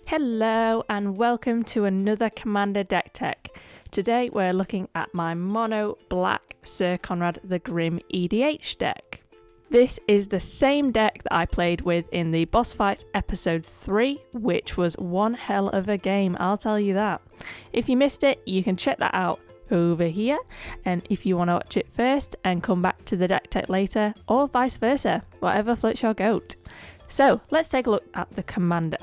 Hello and welcome to another Commander Deck Tech. Today we're looking at my mono black Syr Konrad EDH deck. This is the same deck that I played with in the Boss Fights episode 3, which was one hell of a game, I'll tell you that. If you missed it, you can check that out over here, and if you want to watch it first and come back to the deck tech later, or vice versa, whatever floats your goat. So let's take a look at the commander.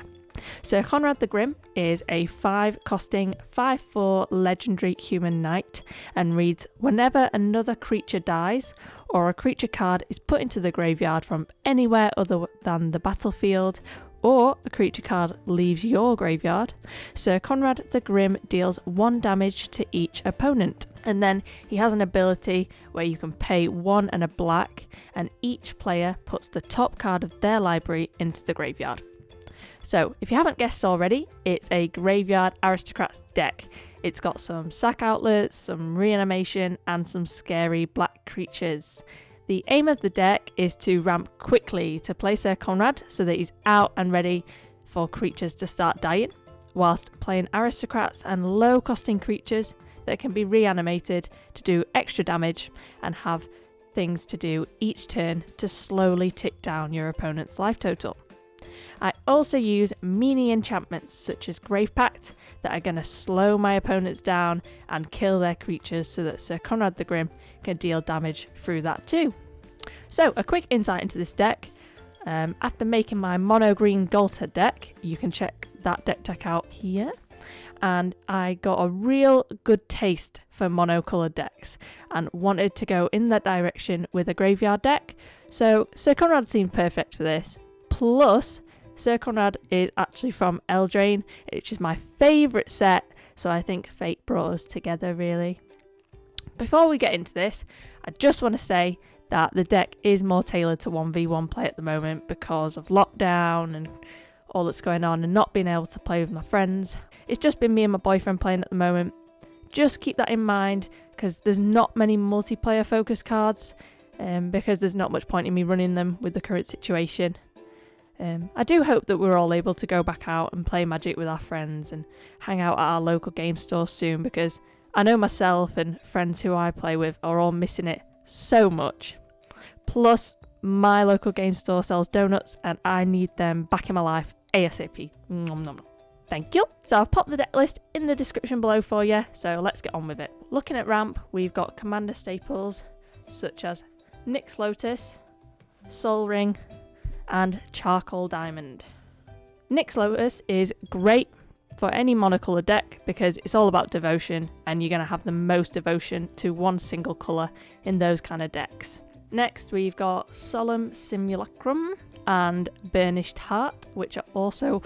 Syr Konrad the Grim is a 5 costing 5/4 legendary human knight and reads, whenever another creature dies or a creature card is put into the graveyard from anywhere other than the battlefield, or a creature card leaves your graveyard, Syr Konrad the Grim deals 1 damage to each opponent. And then he has an ability where you can pay 1 and a black, and each player puts the top card of their library into the graveyard. So, if you haven't guessed already, it's a graveyard aristocrats deck. It's got some sack outlets, some reanimation, and some scary black creatures. The aim of the deck is to ramp quickly to play Syr Konrad so that he's out and ready for creatures to start dying, whilst playing aristocrats and low costing creatures that can be reanimated to do extra damage and have things to do each turn to slowly tick down your opponent's life total. I also use meanie enchantments such as Grave Pact that are going to slow my opponents down and kill their creatures so that Syr Konrad the Grim can deal damage through that too. So a quick insight into this deck. After making my mono green Ghalta deck, you can check that deck tech out here. And I got a real good taste for mono-coloured decks and wanted to go in that direction with a graveyard deck. So Syr Konrad seemed perfect for this. Plus, Syr Konrad is actually from Eldraine, which is my favourite set, so I think fate brought us together really. Before we get into this, I just want to say that the deck is more tailored to 1v1 play at the moment because of lockdown and all that's going on and not being able to play with my friends. It's just been me and my boyfriend playing at the moment. Just keep that in mind because there's not many multiplayer focus cards because there's not much point in me running them with the current situation. I do hope that we're all able to go back out and play Magic with our friends and hang out at our local game store soon, because I know myself and friends who I play with are all missing it so much. Plus, my local game store sells donuts and I need them back in my life ASAP. Nom nom. Thank you. So I've popped the deck list in the description below for you, so let's get on with it. Looking at ramp, we've got commander staples such as Nyx Lotus, Sol Ring, and Charcoal Diamond. Nyx Lotus is great for any monocolor deck because it's all about devotion and you're going to have the most devotion to one single colour in those kind of decks. Next we've got Solemn Simulacrum and Burnished Heart, which are also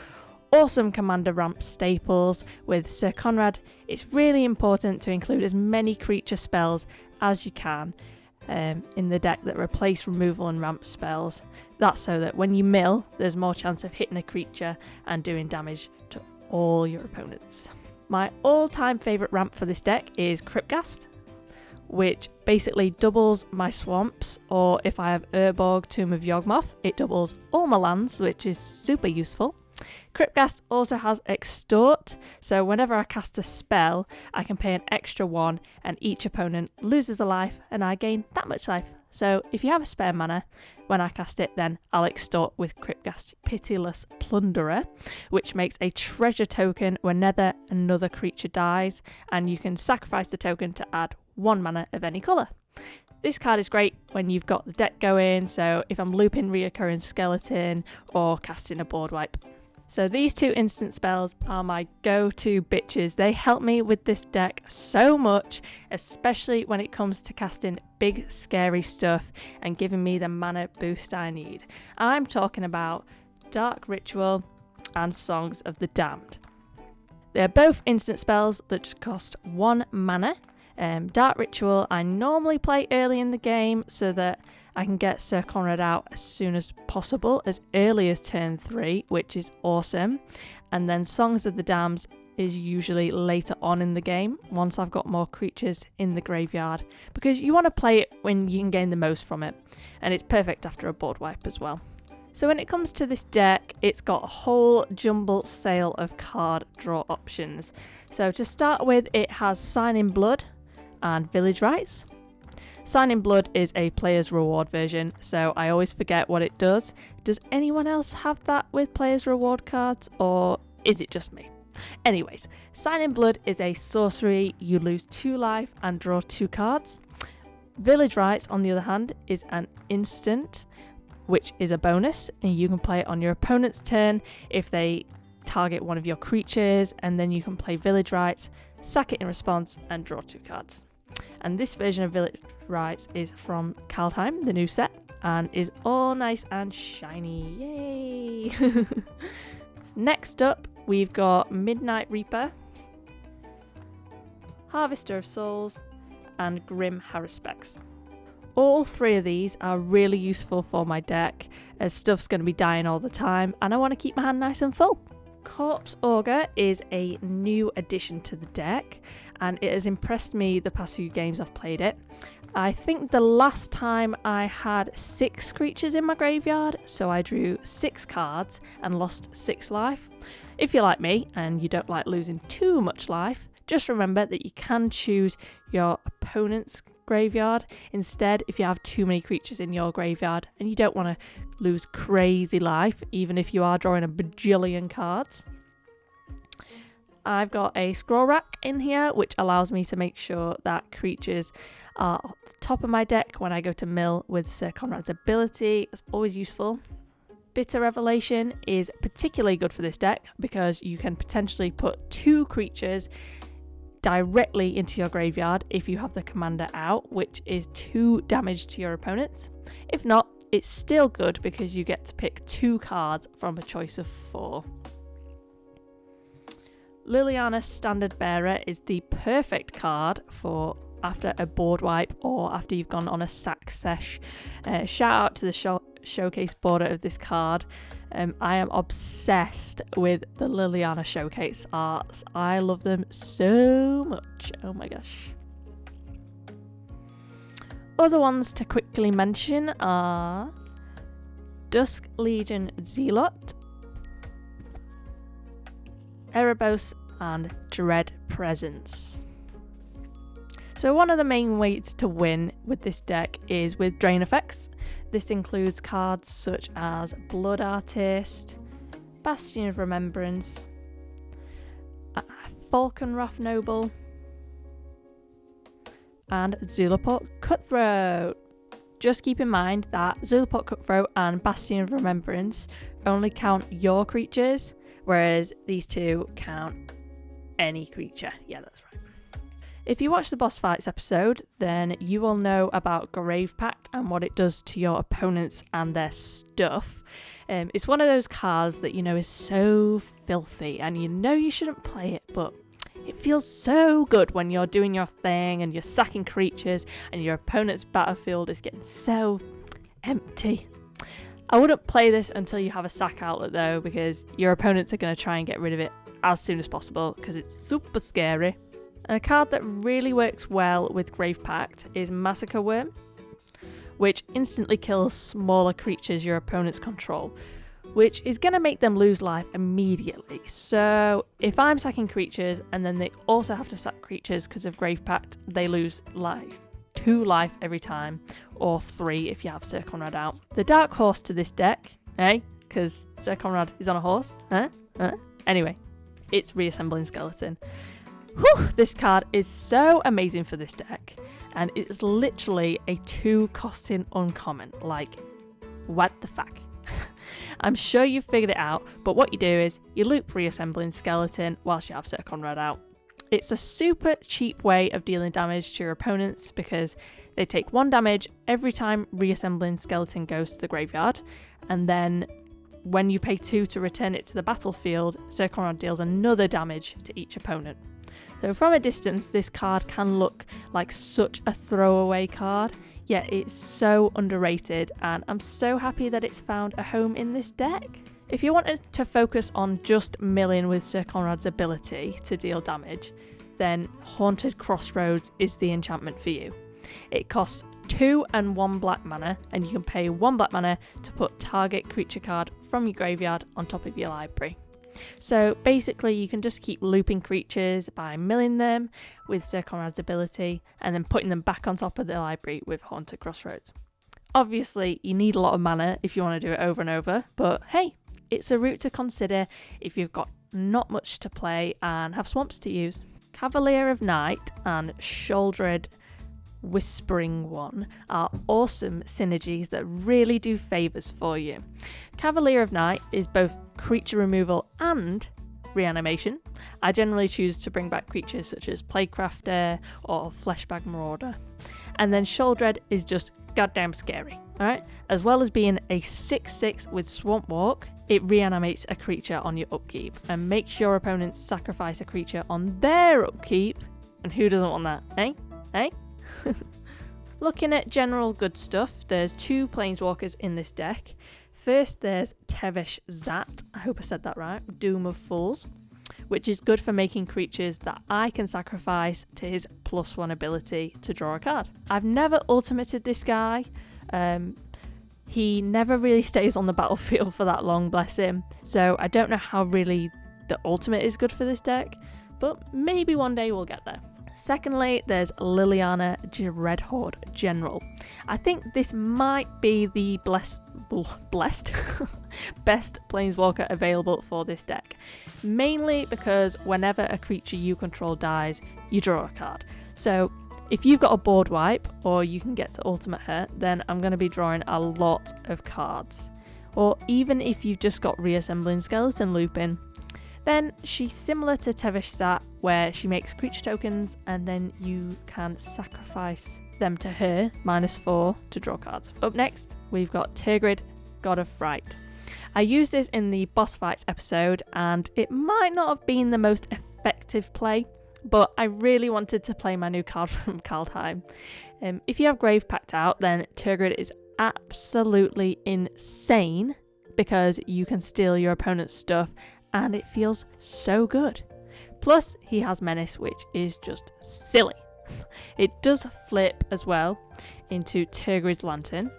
awesome commander ramp staples. With Syr Konrad, it's really important to include as many creature spells as you can in the deck that replace removal and ramp spells. That's so that when you mill, there's more chance of hitting a creature and doing damage to all your opponents. My all-time favourite ramp for this deck is Cryptghast, which basically doubles my swamps, or if I have Urborg, Tomb of Yawgmoth, it doubles all my lands, which is super useful. Cryptghast also has Extort, so whenever I cast a spell, I can pay an extra 1 and each opponent loses a life and I gain that much life. So if you have a spare mana, when I cast it, then I'll extort with Cryptghast Pitiless Plunderer, which makes a treasure token whenever another creature dies, and you can sacrifice the token to add 1 mana of any colour. This card is great when you've got the deck going, so if I'm looping Reassembling Skeleton or casting a board wipe. So these 2 instant spells are my go-to bitches. They help me with this deck so much, especially when it comes to casting big scary stuff and giving me the mana boost I need. I'm talking about Dark Ritual and Songs of the Damned. They're both instant spells that just cost 1 mana. Dark Ritual I normally play early in the game so that I can get Syr Konrad out as soon as possible, as early as turn 3, which is awesome. And then Songs of the Damned is usually later on in the game, once I've got more creatures in the graveyard, because you want to play it when you can gain the most from it, and it's perfect after a board wipe as well. So when it comes to this deck, it's got a whole jumble sale of card draw options. So to start with, it has Sign in Blood and Village Rites. Sign in Blood is a player's reward version, so I always forget what it does. Does anyone else have that with player's reward cards, or is it just me? Anyways, Sign in Blood is a sorcery. You lose 2 life and draw 2 cards. Village Rites, on the other hand, is an instant, which is a bonus, and you can play it on your opponent's turn if they target one of your creatures, and then you can play Village Rites, sack it in response, and draw 2 cards. And this version of Village Rites is from Kaldheim, the new set, and is all nice and shiny. Yay! Next up, we've got Midnight Reaper, Harvester of Souls, and Grim Haruspex. All 3 of these are really useful for my deck, as stuff's going to be dying all the time and I want to keep my hand nice and full. Corpse Augur is a new addition to the deck, and it has impressed me the past few games I've played it. I think the last time I had 6 creatures in my graveyard, so I drew 6 cards and lost 6 life. If you're like me and you don't like losing too much life, just remember that you can choose your opponent's graveyard instead if you have too many creatures in your graveyard and you don't want to lose crazy life, even if you are drawing a bajillion cards. I've got a scroll rack in here, which allows me to make sure that creatures are at the top of my deck when I go to mill with Syr Konrad's ability. It's always useful. Bitter Revelation is particularly good for this deck because you can potentially put 2 creatures directly into your graveyard if you have the commander out, which is 2 damage to your opponents. If not, it's still good because you get to pick 2 cards from a choice of 4. Liliana Standard Bearer is the perfect card for after a board wipe or after you've gone on a sack sesh. Shout out to the showcase border of this card. I am obsessed with the Liliana showcase arts. I love them so much. Oh my gosh. Other ones to quickly mention are Dusk Legion Zealot, Erebos, and Dread Presence. So one of the main ways to win with this deck is with drain effects. This includes cards such as Blood Artist, Bastion of Remembrance, Falconwrath Noble, and Zulaport Cutthroat. Just keep in mind that Zulaport Cutthroat and Bastion of Remembrance only count your creatures, whereas these 2 count any creature. Yeah, that's right. If you watch the boss fights episode, then you will know about Grave Pact and what it does to your opponents and their stuff. It's one of those cards that you know is so filthy and you know you shouldn't play it, but it feels so good when you're doing your thing and you're sacking creatures and your opponent's battlefield is getting so empty. I wouldn't play this until you have a sack outlet though, because your opponents are going to try and get rid of it as soon as possible because it's super scary. And a card that really works well with Grave Pact is Massacre Worm, which instantly kills smaller creatures your opponents control, which is going to make them lose life immediately. So if I'm sacking creatures and then they also have to sack creatures because of Grave Pact, they lose life. 2 life every time, or 3 if you have Syr Konrad out. The dark horse to this deck, because Syr Konrad is on a horse, Anyway, it's Reassembling Skeleton. Whew, this card is so amazing for this deck, and it's literally a 2 costing uncommon. Like, what the fuck? I'm sure you've figured it out, but what you do is you loop Reassembling Skeleton whilst you have Syr Konrad out. It's a super cheap way of dealing damage to your opponents because they take 1 damage every time Reassembling Skeleton goes to the graveyard, and then when you pay 2 to return it to the battlefield, Syr Konrad deals another damage to each opponent. So from a distance, this card can look like such a throwaway card, yet it's so underrated, and I'm so happy that it's found a home in this deck. If you wanted to focus on just milling with Syr Konrad's ability to deal damage, then Haunted Crossroads is the enchantment for you. It costs 2 and 1 black mana, and you can pay 1 black mana to put target creature card from your graveyard on top of your library. So basically you can just keep looping creatures by milling them with Syr Konrad's ability and then putting them back on top of the library with Haunted Crossroads. Obviously you need a lot of mana if you want to do it over and over, but hey, it's a route to consider if you've got not much to play and have swamps to use. Cavalier of Night and Sheoldred Whispering One are awesome synergies that really do favours for you. Cavalier of Night is both creature removal and reanimation. I generally choose to bring back creatures such as Plaguecrafter or Fleshbag Marauder. And then Sheoldred is just goddamn scary, alright? As well as being a 6/6 with Swamp Walk, it reanimates a creature on your upkeep and makes your opponents sacrifice a creature on their upkeep. And who doesn't want that, eh? Eh? Looking at general good stuff, there's 2 planeswalkers in this deck. First there's Tevesh Zat, I hope I said that right, Doom of Fools, which is good for making creatures that I can sacrifice to his +1 ability to draw a card. I've never ultimated this guy. He never really stays on the battlefield for that long, bless him, so I don't know how really the ultimate is good for this deck, but maybe one day we'll get there. Secondly, there's Liliana Dreadhorde General. I think this might be the best planeswalker available for this deck, mainly because whenever a creature you control dies, you draw a card. So if you've got a board wipe or you can get to ultimate her, then I'm going to be drawing a lot of cards. Or even if you've just got Reassembling Skeleton looping, then she's similar to Tevesh Zat, where she makes creature tokens and then you can sacrifice them to her, -4 to draw cards. Up next, we've got Turgrid, God of Fright. I used this in the boss fights episode and it might not have been the most effective play, but I really wanted to play my new card from Kaldheim. If you have Grave Pact out, then Turgrid is absolutely insane because you can steal your opponent's stuff and it feels so good. Plus, he has Menace, which is just silly. It does flip as well into Turgrid's Lantern,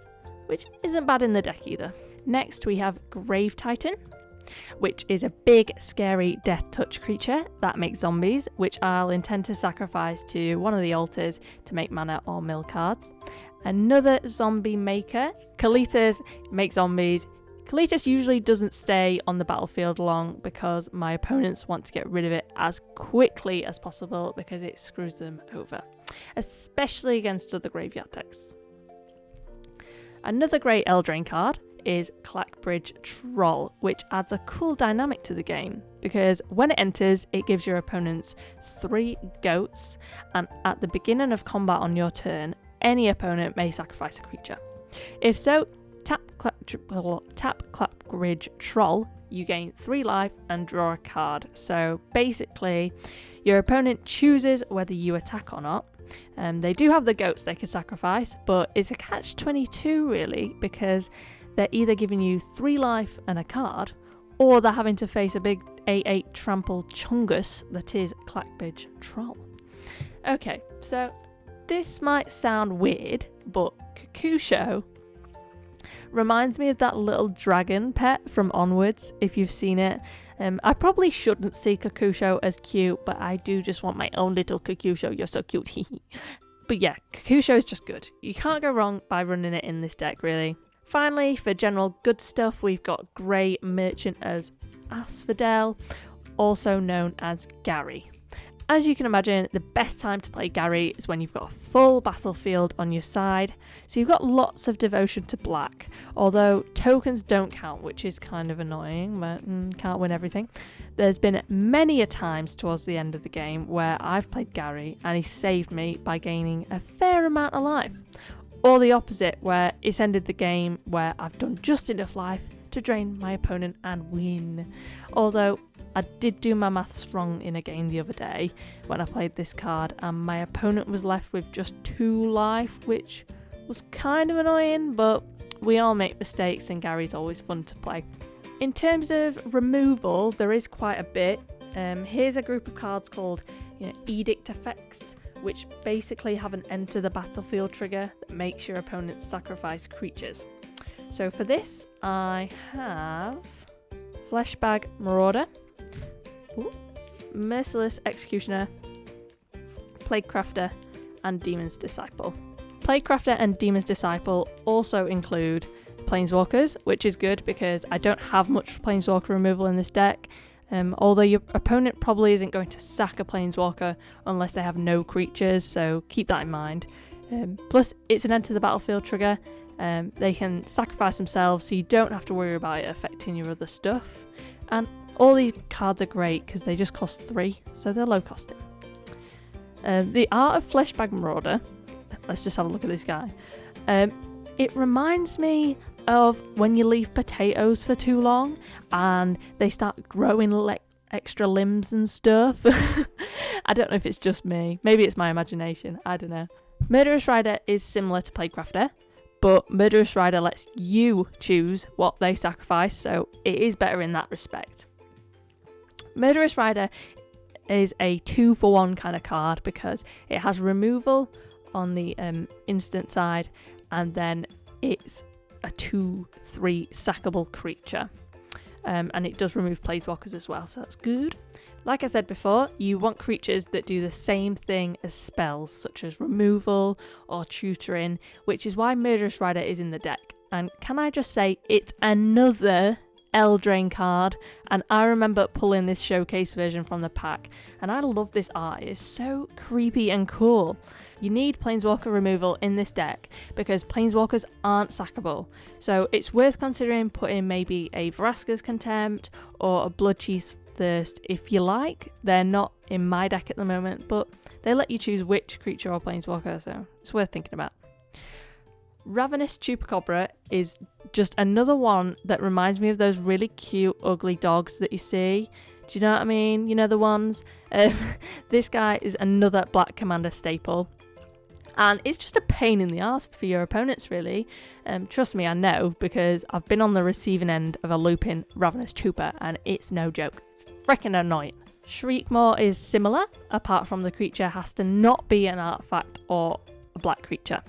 which isn't bad in the deck either. Next, we have Grave Titan, which is a big, scary death touch creature that makes zombies, which I'll intend to sacrifice to one of the altars to make mana or mill cards. Another zombie maker, Kalitas, makes zombies. Kalitas usually doesn't stay on the battlefield long because my opponents want to get rid of it as quickly as possible because it screws them over, especially against other graveyard decks. Another great Eldraine card is Clackbridge Troll, which adds a cool dynamic to the game because when it enters, it gives your opponents 3 goats, and at the beginning of combat on your turn, any opponent may sacrifice a creature. If so, tap Clackbridge Troll, you gain 3 life and draw a card. So basically, your opponent chooses whether you attack or not. They do have the goats they can sacrifice, but it's a catch-22 really, because they're either giving you 3 life and a card, or they're having to face a big 8/8 trample chungus that is Clackbridge Troll. Okay, so this might sound weird, but Kakusho reminds me of that little dragon pet from Onwards, if you've seen it. I probably shouldn't see Kakusho as cute, but I do just want my own little Kakusho. You're so cute. But yeah, Kakusho is just good. You can't go wrong by running it in this deck, really. Finally, for general good stuff, we've got Grey Merchant as Asphodel, also known as Gary. As you can imagine, the best time to play Gary is when you've got a full battlefield on your side, so you've got lots of devotion to black, although tokens don't count, which is kind of annoying, but can't win everything. There's been many a times towards the end of the game where I've played Gary and he saved me by gaining a fair amount of life, or the opposite, where it's ended the game where I've done just enough life to drain my opponent and win. Although I did do my maths wrong in a game the other day when I played this card and my opponent was left with just 2 life, which was kind of annoying, but we all make mistakes and Gary's always fun to play. In terms of removal, there is quite a bit. Here's a group of cards called Edict effects, which basically have an enter the battlefield trigger that makes your opponent sacrifice creatures. So for this, I have Fleshbag Marauder, Merciless Executioner, Plaguecrafter, and Demon's Disciple. Plaguecrafter and Demon's Disciple also include Planeswalkers, which is good because I don't have much Planeswalker removal in this deck, although your opponent probably isn't going to sack a Planeswalker unless they have no creatures, so keep that in mind. Plus, it's an enter the battlefield trigger. They can sacrifice themselves, so you don't have to worry about it affecting your other stuff. And all these cards are great because they just cost 3, so they're low costing. The Art of Fleshbag Marauder, let's just have a look at this guy. It reminds me of when you leave potatoes for too long and they start growing extra limbs and stuff. I don't know if it's just me. Maybe it's my imagination. I don't know. Murderous Rider is similar to Plaguecrafter, but Murderous Rider lets you choose what they sacrifice, so it is better in that respect. Murderous Rider is a 2-for-1 kind of card because it has removal on the instant side, and then it's a 2/3 sackable creature. And it does remove Planeswalkers as well, so that's good. Like I said before, you want creatures that do the same thing as spells, such as removal or tutoring, which is why Murderous Rider is in the deck. And can I just say, it's another Eldraine card, and I remember pulling this showcase version from the pack, and I love this art. It's so creepy and cool. You need Planeswalker removal in this deck because Planeswalkers aren't sackable, so it's worth considering putting maybe a Vraska's Contempt or a Bloodchief's Thirst if you like. They're not in my deck at the moment, but they let you choose which creature or Planeswalker, so it's worth thinking about. Ravenous Chupacabra is just another one that reminds me of those really cute, ugly dogs that you see. Do you know what I mean? You know the ones? This guy is another Black Commander staple. And it's just a pain in the arse for your opponents, really. Trust me, I know, because I've been on the receiving end of a looping Ravenous Chupa, and it's no joke. It's freaking annoying. Shriekmaw is similar, apart from the creature has to not be an artifact or a black creature.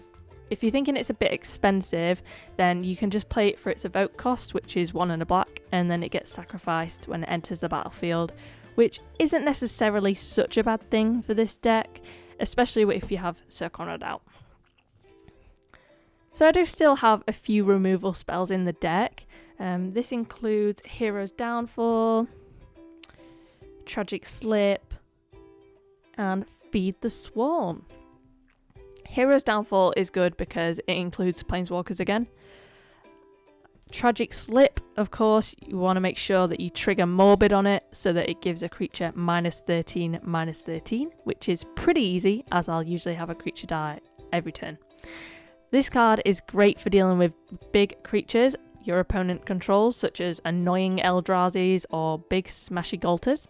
If you're thinking it's a bit expensive, then you can just play it for its evoke cost, which is 1 and a black, and then it gets sacrificed when it enters the battlefield, which isn't necessarily such a bad thing for this deck, especially if you have Syr Konrad out. So I do still have a few removal spells in the deck. This includes Hero's Downfall, Tragic Slip, and Feed the Swarm. Hero's Downfall is good because it includes Planeswalkers again. Tragic Slip, of course, you want to make sure that you trigger Morbid on it so that it gives a creature -13/-13, which is pretty easy as I'll usually have a creature die every turn. This card is great for dealing with big creatures your opponent controls, such as annoying Eldrazi's or big smashy Ghaltas.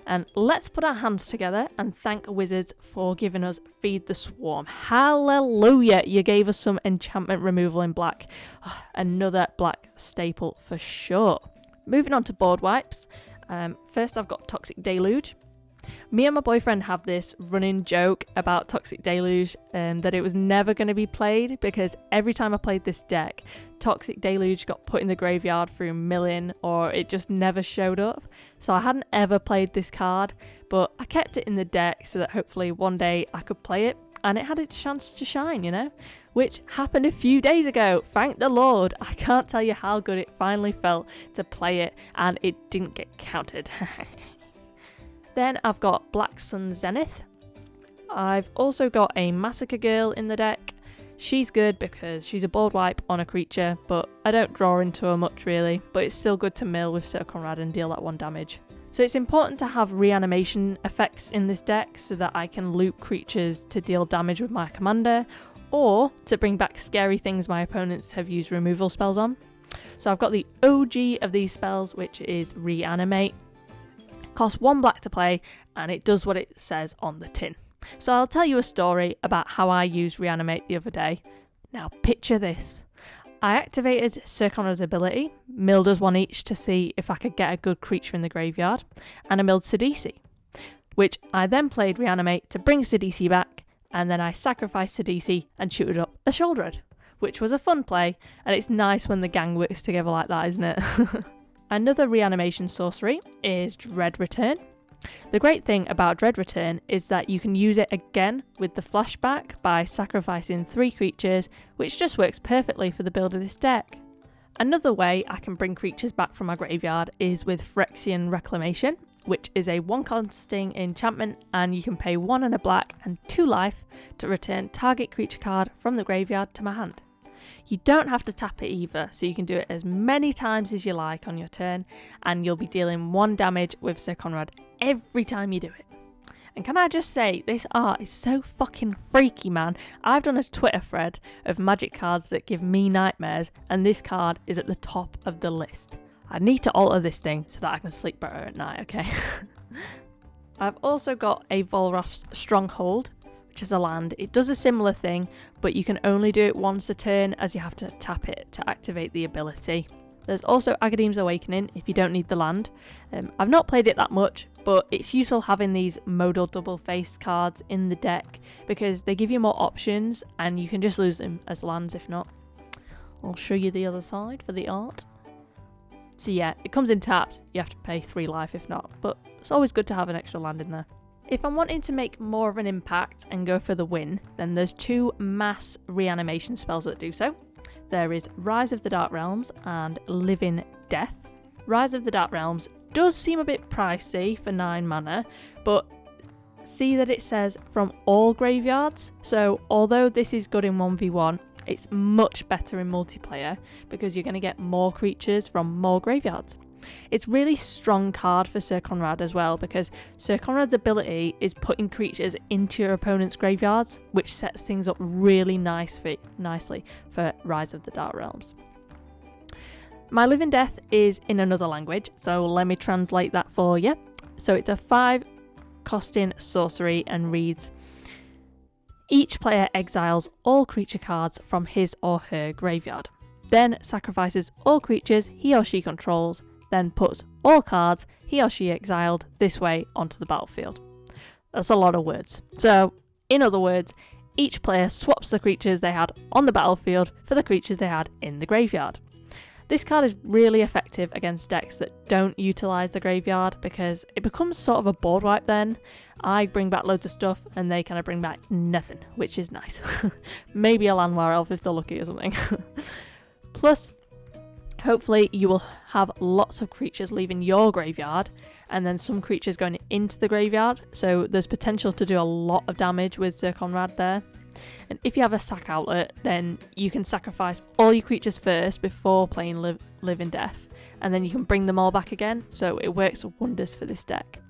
And let's put our hands together and thank Wizards for giving us Feed the Swarm. Hallelujah! You gave us some enchantment removal in black. Oh, another black staple for sure. Moving on to board wipes. First I've got Toxic Deluge. Me and my boyfriend have this running joke about Toxic Deluge, that it was never going to be played because every time I played this deck, Toxic Deluge got put in the graveyard through milling or it just never showed up. So I hadn't ever played this card, but I kept it in the deck so that hopefully one day I could play it and it had its chance to shine, you know, which happened a few days ago. Thank the Lord. I can't tell you how good it finally felt to play it and it didn't get countered. Then I've got Black Sun Zenith. I've also got a Massacre Girl in the deck. She's good because she's a board wipe on a creature, but I don't draw into her much really, but it's still good to mill with Syr Konrad and deal that 1 damage. So it's important to have reanimation effects in this deck so that I can loop creatures to deal damage with my commander, or to bring back scary things my opponents have used removal spells on. So I've got the OG of these spells, which is Reanimate. Costs 1 black to play, and it does what it says on the tin. So I'll tell you a story about how I used Reanimate the other day. Now picture this. I activated Syr Konrad's ability, milled us 1 each to see if I could get a good creature in the graveyard, and I milled Sidisi. which I then played Reanimate to bring Sidisi back, and then I sacrificed Sidisi and tutored up a Sheoldred, which was a fun play, and it's nice when the gang works together like that, isn't it? Another reanimation sorcery is Dread Return. The great thing about Dread Return is that you can use it again with the flashback by sacrificing 3 creatures, which just works perfectly for the build of this deck. Another way I can bring creatures back from my graveyard is with Frixion Reclamation, which is a 1-costing enchantment, and you can pay 1 and a black and 2 life to return target creature card from the graveyard to my hand. You don't have to tap it either, so you can do it as many times as you like on your turn, and you'll be dealing 1 damage with Syr Konrad every time you do it. And can I just say, this art is so fucking freaky, man. I've done a Twitter thread of magic cards that give me nightmares, and this card is at the top of the list. I need to alter this thing so that I can sleep better at night, okay? I've also got a vollrath's Stronghold, which is a land. It does a similar thing, but you can only do it once a turn, as you have to tap it to activate the ability. There's also Agadeem's Awakening if you don't need the land. I've not played it that much, but it's useful having these modal double-faced cards in the deck because they give you more options and you can just lose them as lands if not. I'll show you the other side for the art. So yeah, it comes in tapped, you have to pay 3 life if not, but it's always good to have an extra land in there. If I'm wanting to make more of an impact and go for the win, then there's 2 mass reanimation spells that do so. There is Rise of the Dark Realms and Living Death. Rise of the Dark Realms does seem a bit pricey for 9 mana, but see that it says from all graveyards, so although this is good in 1v1, it's much better in multiplayer because you're going to get more creatures from more graveyards. It's really strong card for Syr Konrad as well because Syr Konrad's ability is putting creatures into your opponent's graveyards, which sets things up really nicely for Rise of the Dark Realms. My Living Death is in another language, so let me translate that for you. So it's a 5-costing sorcery and reads: each player exiles all creature cards from his or her graveyard, then sacrifices all creatures he or she controls, then puts all cards he or she exiled this way onto the battlefield. That's a lot of words. So, in other words, each player swaps the creatures they had on the battlefield for the creatures they had in the graveyard. This card is really effective against decks that don't utilise the graveyard because it becomes sort of a board wipe then. I bring back loads of stuff and they kind of bring back nothing, which is nice. Maybe a Landwire Elf if they're lucky or something. Plus, hopefully you will have lots of creatures leaving your graveyard and then some creatures going into the graveyard, so there's potential to do a lot of damage with Syr Konrad there. And if you have a sack outlet, then you can sacrifice all your creatures first before playing Living Death, and then you can bring them all back again, so it works wonders for this deck.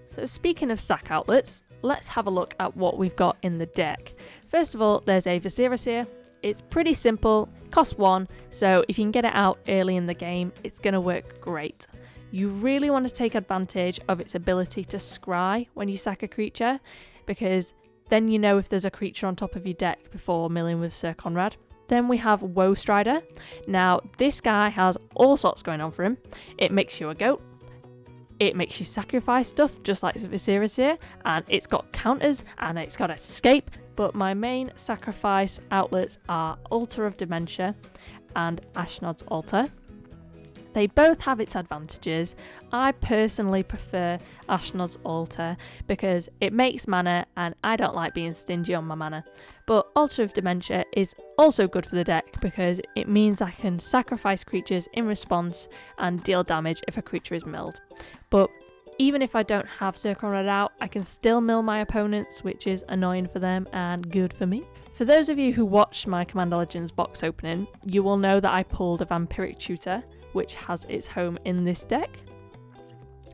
So speaking of sack outlets, let's have a look at what we've got in the deck. First of all, there's a Seer. It's pretty simple, costs 1, so if you can get it out early in the game, it's going to work great. You really want to take advantage of its ability to scry when you sack a creature, because then you know if there's a creature on top of your deck before milling with Syr Konrad. Then we have Woe Strider. Now, this guy has all sorts going on for him. It makes you a goat. It makes you sacrifice stuff, just like Seer, and it's got counters, and it's got escape. But my main sacrifice outlets are Altar of Dementia and Ashnod's Altar. They both have its advantages. I personally prefer Ashnod's Altar because it makes mana and I don't like being stingy on my mana. But Altar of Dementia is also good for the deck because it means I can sacrifice creatures in response and deal damage if a creature is milled. But even if I don't have Syr Konrad out, I can still mill my opponents, which is annoying for them and good for me. For those of you who watched my Commander Legends box opening, you will know that I pulled a Vampiric Tutor, which has its home in this deck.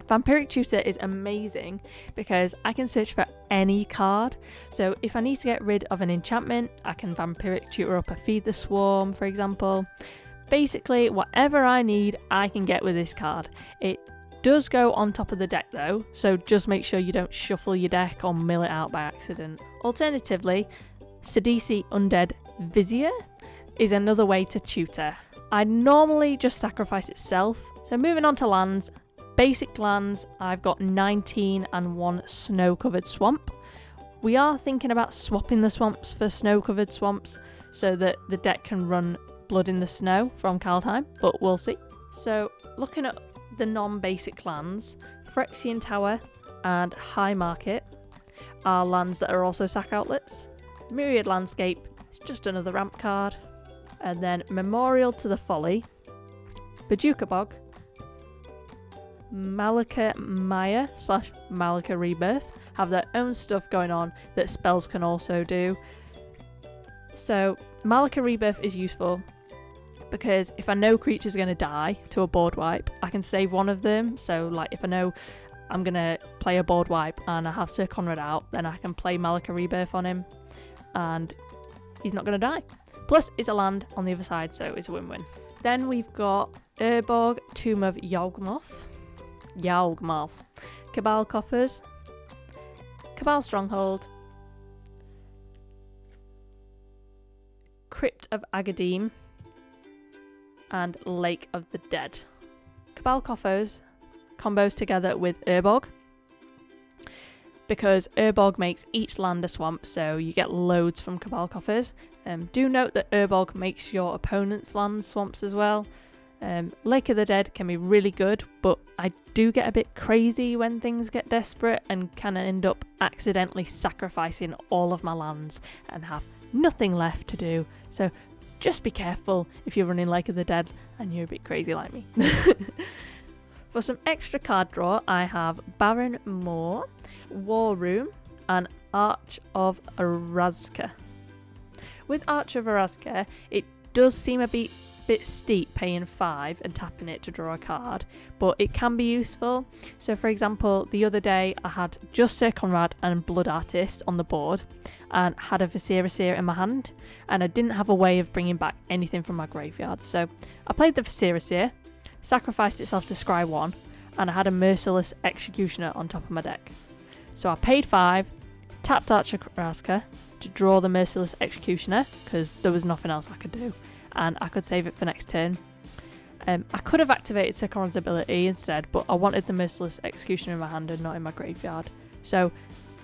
Vampiric Tutor is amazing because I can search for any card. So if I need to get rid of an enchantment, I can Vampiric Tutor up a Feed the Swarm, for example. Basically, whatever I need, I can get with this card. It does go on top of the deck though, so just make sure you don't shuffle your deck or mill it out by accident. Alternatively, Sidisi Undead Vizier is another way to tutor. I normally just sacrifice itself, so moving on to lands, basic lands, I've got 19 and 1 snow-covered swamp. We are thinking about swapping the swamps for snow-covered swamps so that the deck can run Blood in the Snow from Kaldheim, but we'll see. So looking at the non-basic lands, Frixion Tower and High Market are lands that are also sack outlets. Myriad Landscape is just another ramp card. And then Memorial to the Folly, Bajuka Bog, Malika Maya / Malika Rebirth have their own stuff going on that spells can also do. So Malika Rebirth is useful because if I know creatures are going to die to a board wipe, I can save one of them. So like if I know I'm going to play a board wipe and I have Syr Konrad out, then I can play Malika Rebirth on him and he's not going to die. Plus it's a land on the other side, so it's a win-win. Then we've got Urborg, Tomb of Yawgmoth, Cabal Coffers, Cabal Stronghold, Crypt of Agadim, and Lake of the Dead. Cabal Coffers combos together with Urborg because Urborg makes each land a swamp, so you get loads from Cabal Coffers. Do note that Urborg makes your opponent's land swamps as well. Lake of the Dead can be really good, but I do get a bit crazy when things get desperate and can end up accidentally sacrificing all of my lands and have nothing left to do. So just be careful if you're running Lake of the Dead and you're a bit crazy like me. For some extra card draw, I have Baron Moor, War Room, and Arch of Arazka. With Arch of Arazka, it does seem a bit steep paying 5 and tapping it to draw a card, but it can be useful. So for example, the other day I had just Syr Konrad and Blood Artist on the board and had a Viscera in my hand, and I didn't have a way of bringing back anything from my graveyard. So I played the Viscera, sacrificed itself to Scry 1, and I had a Merciless Executioner on top of my deck. So I paid 5, tapped Arch of Arazka to draw the Merciless Executioner because there was nothing else I could do, and I could save it for next turn. I could have activated Syr Konrad's ability instead, but I wanted the Merciless Executioner in my hand and not in my graveyard. So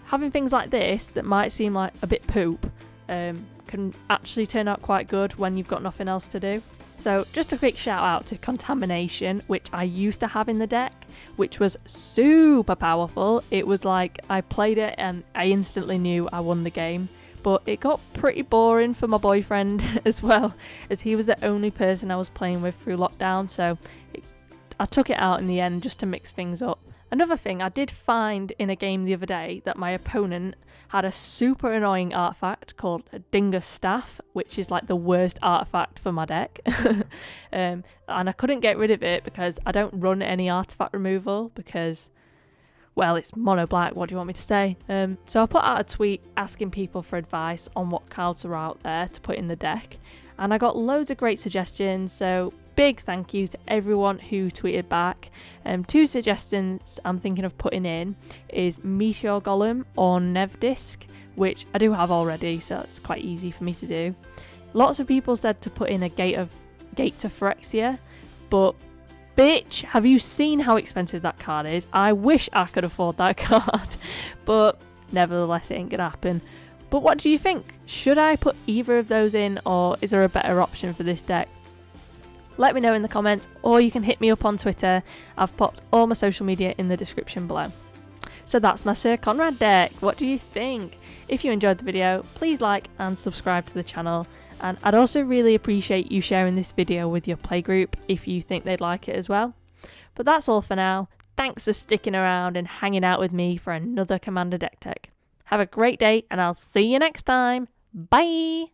having things like this that might seem like a bit poop can actually turn out quite good when you've got nothing else to do. So just a quick shout out to Contamination, which I used to have in the deck, which was super powerful. It was like I played it and I instantly knew I won the game. But it got pretty boring for my boyfriend as well, as he was the only person I was playing with through lockdown, so I took it out in the end just to mix things up. Another thing, I did find in a game the other day that my opponent had a super annoying artifact called a Dingus Staff, which is like the worst artifact for my deck. And I couldn't get rid of it because I don't run any artifact removal because, well, it's mono black, what do you want me to say? So I put out a tweet asking people for advice on what cards are out there to put in the deck, and I got loads of great suggestions, so big thank you to everyone who tweeted back. 2 suggestions I'm thinking of putting in is Meteor Golem or Nevdisk, which I do have already, so it's quite easy for me to do. Lots of people said to put in a Gate to Phyrexia, but bitch, have you seen how expensive that card is? I wish I could afford that card, but nevertheless it ain't gonna happen. But what do you think? Should I put either of those in, or is there a better option for this deck? Let me know in the comments, or you can hit me up on Twitter. I've popped all my social media in the description below. So that's my Syr Konrad deck. What do you think? If you enjoyed the video, please like and subscribe to the channel. And I'd also really appreciate you sharing this video with your playgroup if you think they'd like it as well. But that's all for now. Thanks for sticking around and hanging out with me for another Commander Deck Tech. Have a great day and I'll see you next time. Bye!